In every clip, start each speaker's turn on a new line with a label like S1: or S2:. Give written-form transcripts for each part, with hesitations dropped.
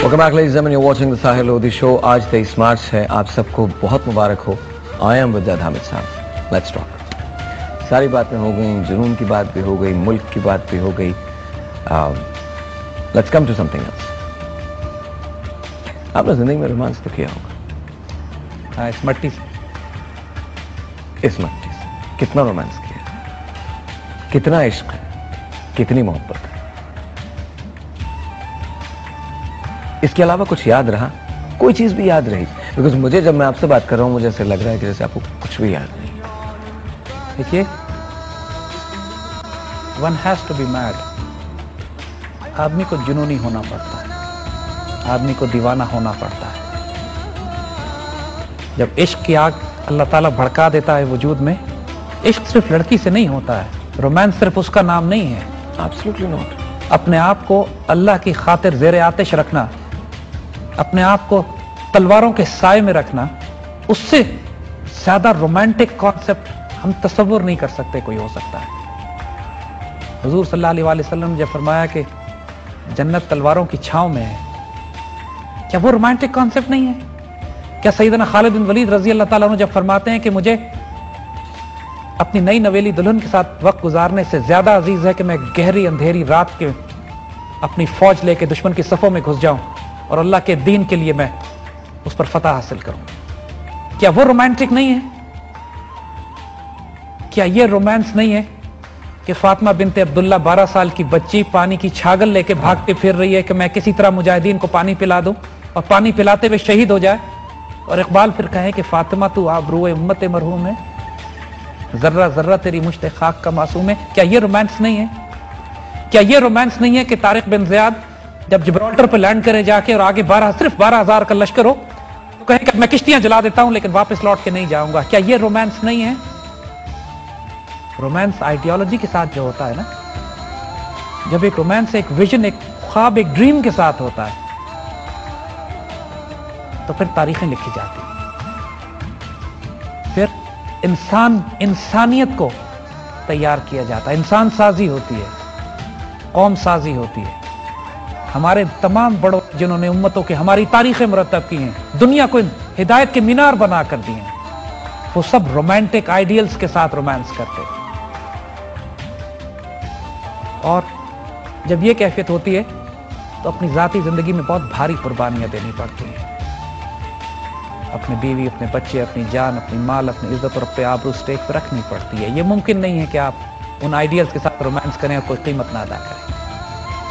S1: Welcome back, ladies and gentlemen. You're watching the Sahil Lodi Show. आज 23 मार्च है. आप सबको बहुत मुबारक हो. I am Vidyadh Hamid साहब. Let's talk. सारी बातें हो गई, जुनून की बात भी हो गई, मुल्क की बात भी हो गई. Let's come to something else. आपने जिंदगी में रोमांस तो किया होगा.
S2: हाँ, इस मट्टी से.
S1: इस मट्टी से कितना रोमांस किया, कितना इश्क है, कितनी मोहब्बत है. इसके अलावा कुछ याद रहा, कोई चीज भी याद रही? बिकॉज मुझे जब मैं आपसे बात कर रहा हूं मुझे ऐसे लग रहा है कि जैसे आपको कुछ भी याद नहीं.
S2: देखिए, one has to be mad. आदमी को जुनूनी होना पड़ता है, आदमी को दीवाना होना पड़ता है. जब इश्क की आग अल्लाह ताला भड़का देता है वजूद में. इश्क सिर्फ लड़की से नहीं होता है, रोमांस सिर्फ उसका नाम नहीं है.
S1: Absolutely not.
S2: अपने आप को अल्लाह की खातिर ज़ेरे आतिश रखना, अपने आप को तलवारों के साए में रखना, उससे ज्यादा रोमांटिक कॉन्सेप्ट हम तसव्वुर नहीं कर सकते कोई हो सकता है. हुजूर सल्लल्लाहु अलैहि वसल्लम ने जब फरमाया कि जन्नत तलवारों की छांव में है, क्या वो रोमांटिक कॉन्सेप्ट नहीं है? क्या सैयदना खालिद बिन वलीद रजी अल्लाह ताला अन्हु जब फरमाते हैं कि मुझे अपनी नई नवेली दुल्हन के साथ वक्त गुजारने से ज्यादा अजीज है कि मैं गहरी अंधेरी रात के अपनी फौज लेके दुश्मन की सफों में घुस जाऊं और अल्लाह के दीन के लिए मैं उस पर फतह हासिल करूं, क्या वो रोमांटिक नहीं है? क्या ये रोमांस नहीं है कि फातिमा बिनते अब्दुल्ला 12 साल की बच्ची पानी की छागल लेके भागते फिर रही है कि मैं किसी तरह मुजाहिदीन को पानी पिला दूं और पानी पिलाते हुए शहीद हो जाए, और इकबाल फिर कहे कि फातिमा तू आबरूए उम्मत मरहूम है, जर्रा जर्रा तेरी मुश्ते खाक का मासूम है. क्या ये रोमांस नहीं है? क्या ये रोमांस नहीं है कि तारिक बिन ज़ियाद जब जिब्राल्टर पर लैंड करे जाके और आगे सिर्फ 12,000 का लश्कर हो तो कहे कि मैं किश्तियां जला देता हूं लेकिन वापस लौट के नहीं जाऊंगा? क्या ये रोमांस नहीं है? रोमांस आइडियोलॉजी के साथ जो होता है ना, जब एक रोमांस एक विजन, एक ख्वाब, एक ड्रीम के साथ होता है तो फिर तारीखें लिखी जाती हैं. फिर इंसानियत को तैयार किया जाता है. इंसान साजी होती है, कौम साजी होती है. हमारे तमाम बड़ों जिन्होंने उम्मतों के हमारी तारीखें मुरतब की हैं, दुनिया को हिदायत के मीनार बना कर दिए हैं, वो सब रोमांटिक आइडियल्स के साथ रोमांस करते हैं. और जब ये कैफियत होती है तो अपनी जाती जिंदगी में बहुत भारी कुर्बानियां देनी पड़ती हैं. अपनी बीवी, अपने बच्चे, अपनी जान, अपनी माल, अपनी इज्जत और अपने आबरू स्टेक पर रखनी पड़ती है. ये मुमकिन नहीं है कि आप उन आइडियल्स के साथ रोमांस करें और कोई कीमत ना अदा करें.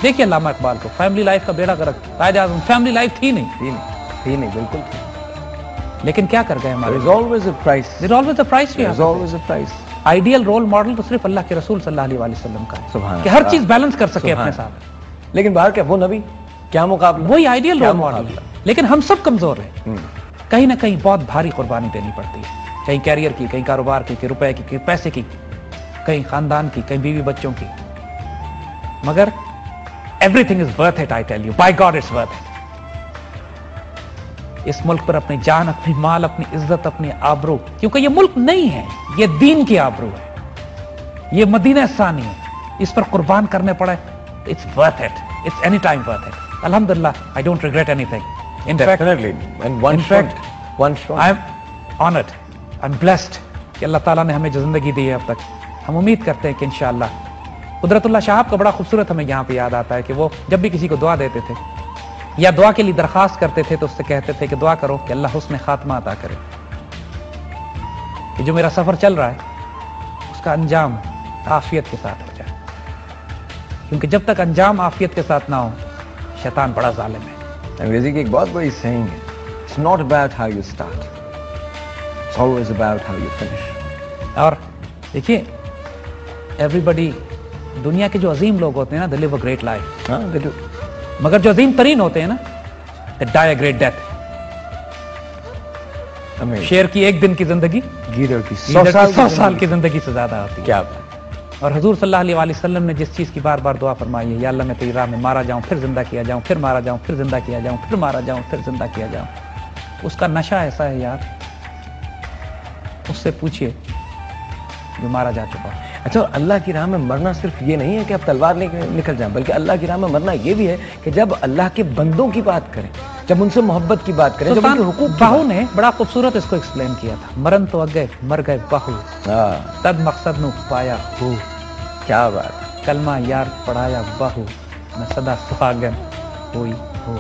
S2: देखिए अल्लामा इकबाल को, फैमिली लाइफ का बेड़ा गर्क. कायदे आज़म फैमिली लाइफ थी नहीं,
S1: बिल्कुल थी.
S2: लेकिन क्या कर गए हमारे?
S1: There is always a price.
S2: There is always a price.
S1: There is always a price.
S2: Ideal role model तो सिर्फ अल्लाह के रसूल सल्लल्लाहु अलैहि वसल्लम का है
S1: सुभान
S2: कि हर चीज बैलेंस कर सके अपने साथ.
S1: लेकिन बाहर क्या वो नबी, क्या मुकाबला?
S2: वही आइडियल रोल मॉडल. लेकिन हम सब कमजोर हैं. कहीं ना कहीं बहुत भारी कुर्बानी देनी पड़ती है, कहीं कैरियर की, कहीं कारोबार की, कहीं रुपए की, कहीं पैसे की, कहीं खानदान की, कहीं बीवी बच्चों की. मगर everything is worth it. I tell you, by God it's worth it. इस मुल्क पर अपनी जान, अपनी माल, अपनी इज्जत, अपनी आबरू, क्योंकि ये मुल्क नहीं है, ये दीन की आबरू है, ये मदीना सानी है, इस पर कुर्बान करने पड़े. It's worth it. It's any time worth it. अल्हम्दुलिल्लाह, I don't regret anything. In fact, I am honored, I am blessed कि अल्लाह ताला ने हमें जो जिंदगी दी है अब तक, हम उम्मीद करते हैं कि इंशाअल्लाह. कुदरतुल्लाह साहब का बड़ा खूबसूरत हमें यहाँ पे याद आता है कि वो जब भी किसी को दुआ देते थे या दुआ के लिए दरखास्त करते थे तो उससे कहते थे कि दुआ करो कि अल्लाह हुस्न खात्मा अता करे, कि जो मेरा सफर चल रहा है उसका अंजाम आफियत के साथ हो जाए, क्योंकि जब तक अंजाम आफियत के साथ ना हो शैतान बड़ा जालिम है.
S1: अंग्रेजी की एक बहुत बड़ी saying है, it's not about how you start, it's always about how you finish.
S2: और देखिए, एवरीबडी, दुनिया के जो अजीम लोग होते हैं ना, they live a great life.
S1: हाँ, they do.
S2: मगर जो अजीम तरीन होते हैं ना, they die a great death. शेर की एक दिन की जिंदगी
S1: गीदड़ की
S2: 100 साल की जिंदगी से ज्यादा होती है.
S1: क्या बात.
S2: और हुजूर सल्लल्लाहु अलैहि वसल्लम ने जिस चीज की बार बार दुआ फरमाई है, या अल्लाह मैं तेरी राह में मारा जाऊं, फिर जिंदा किया जाऊं, फिर मारा जाऊं, फिर जिंदा किया जाऊं, फिर मारा जाऊं, फिर जिंदा किया जाऊं, उसका नशा ऐसा है यार, उससे पूछिए जो मारा जा चुका.
S1: اچھا، اور اللہ کی راہ میں مرنا صرف یہ نہیں ہے کہ آپ تلوار لے کے نکل جائیں، بلکہ اللہ کی راہ میں مرنا یہ بھی ہے کہ جب اللہ کے بندوں کی بات کریں، جب ان سے محبت کی بات کریں، جب ان کے حقوق کی
S2: باہو نے بڑا خوبصورت اس کو ایکسپلین کیا تھا، مرن تو اگے مر گئے باہو، تد مقصد نو پایا ہو،
S1: کیا بات،
S2: کلمہ یار پڑھایا باہو، میں صدا سہاگن ہوئی ہو.